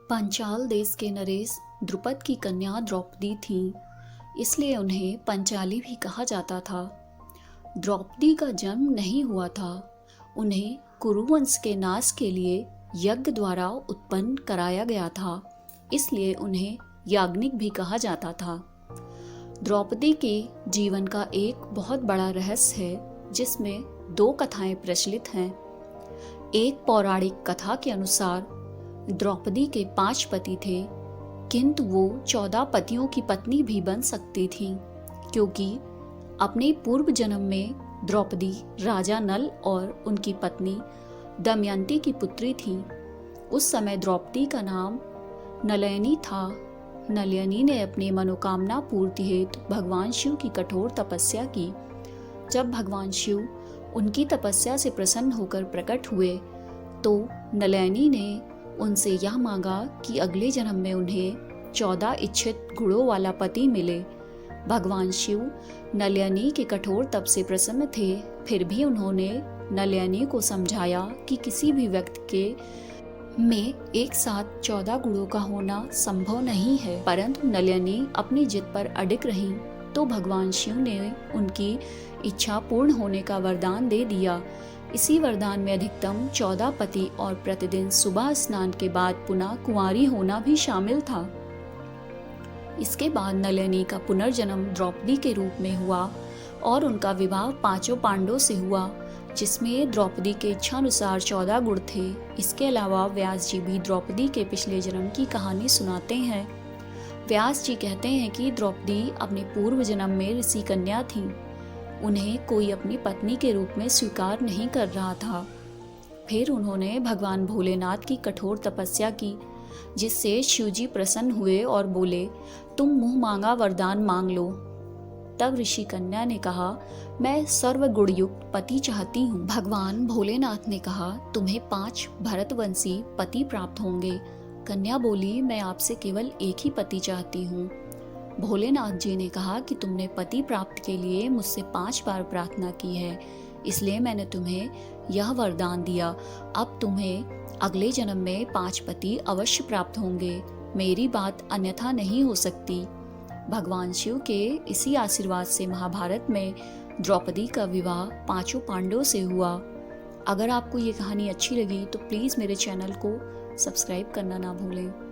पांचाल देश के नरेश द्रुपद की कन्या द्रौपदी थीं, इसलिए उन्हें पंचाली भी कहा जाता था। द्रौपदी का जन्म नहीं हुआ था, उन्हें कुरुवंश के नाश के लिए यज्ञ द्वारा उत्पन्न कराया गया था, इसलिए उन्हें याज्ञनिक भी कहा जाता था। द्रौपदी के जीवन का एक बहुत बड़ा रहस्य है, जिसमें दो कथाएं प्रचलित हैं। एक पौराणिक कथा के अनुसार द्रौपदी के 5 पति थे, किंतु वो 14 पतियों की पत्नी भी बन सकती थी, क्योंकि अपने पूर्व जन्म में द्रौपदी राजा नल और उनकी पत्नी दमयंती की पुत्री थी। उस समय द्रौपदी का नाम नलयनी था। नलयनी ने अपनी मनोकामना पूर्ति हेतु भगवान शिव की कठोर तपस्या की। जब भगवान शिव उनकी तपस्या से प्रसन्न होकर प्रकट हुए, तो नलयनी ने उनसे यह मांगा कि अगले जन्म में उन्हें 14 इच्छित गुणों वाला पति मिले। भगवान शिव नलयनी के कठोर तप से प्रसन्न थे, फिर भी उन्होंने नलयनी को समझाया कि किसी भी व्यक्ति के में एक साथ 14 गुणों का होना संभव नहीं है। परंतु नलयनी अपनी जिद पर अडिग रही, तो भगवान शिव ने उनकी इच्छा पूर्ण होने का वरदान दे दिया। इसी वरदान में अधिकतम 14 पति और प्रतिदिन सुबह स्नान के बाद पुनः कुंवारी होना भी शामिल था। इसके बाद नलयनी का पुनर्जन्म द्रौपदी के रूप में हुआ और उनका विवाह 5 पांडवों से हुआ, जिसमें द्रौपदी के इच्छानुसार 14 गुण थे। इसके अलावा व्यास जी भी द्रौपदी के पिछले जन्म की कहानी सुनाते हैं। व्यास जी कहते हैं कि द्रौपदी अपने पूर्व जन्म में ऋषि कन्या थी। उन्हें कोई अपनी पत्नी के रूप में स्वीकार नहीं कर रहा था। फिर उन्होंने भगवान भोलेनाथ की कठोर तपस्या की, जिससे शिवजी प्रसन्न हुए और बोले, तुम मुंह मांगा वरदान मांग लो। तब ऋषि कन्या ने कहा, मैं सर्वगुणयुक्त पति चाहती हूँ। भगवान भोलेनाथ ने कहा, तुम्हें 5 भरतवंशी पति प्राप्त होंगे। कन्या बोली, मैं आपसे केवल एक ही पति चाहती हूँ। भोलेनाथ जी ने कहा कि तुमने पति प्राप्त के लिए मुझसे 5 बार प्रार्थना की है, इसलिए मैंने तुम्हें यह वरदान दिया। अब तुम्हें अगले जन्म में 5 पति अवश्य प्राप्त होंगे। मेरी बात अन्यथा नहीं हो सकती। भगवान शिव के इसी आशीर्वाद से महाभारत में द्रौपदी का विवाह 5 पांडवों से हुआ। अगर आपको ये कहानी अच्छी लगी तो प्लीज़ मेरे चैनल को सब्सक्राइब करना ना भूलें।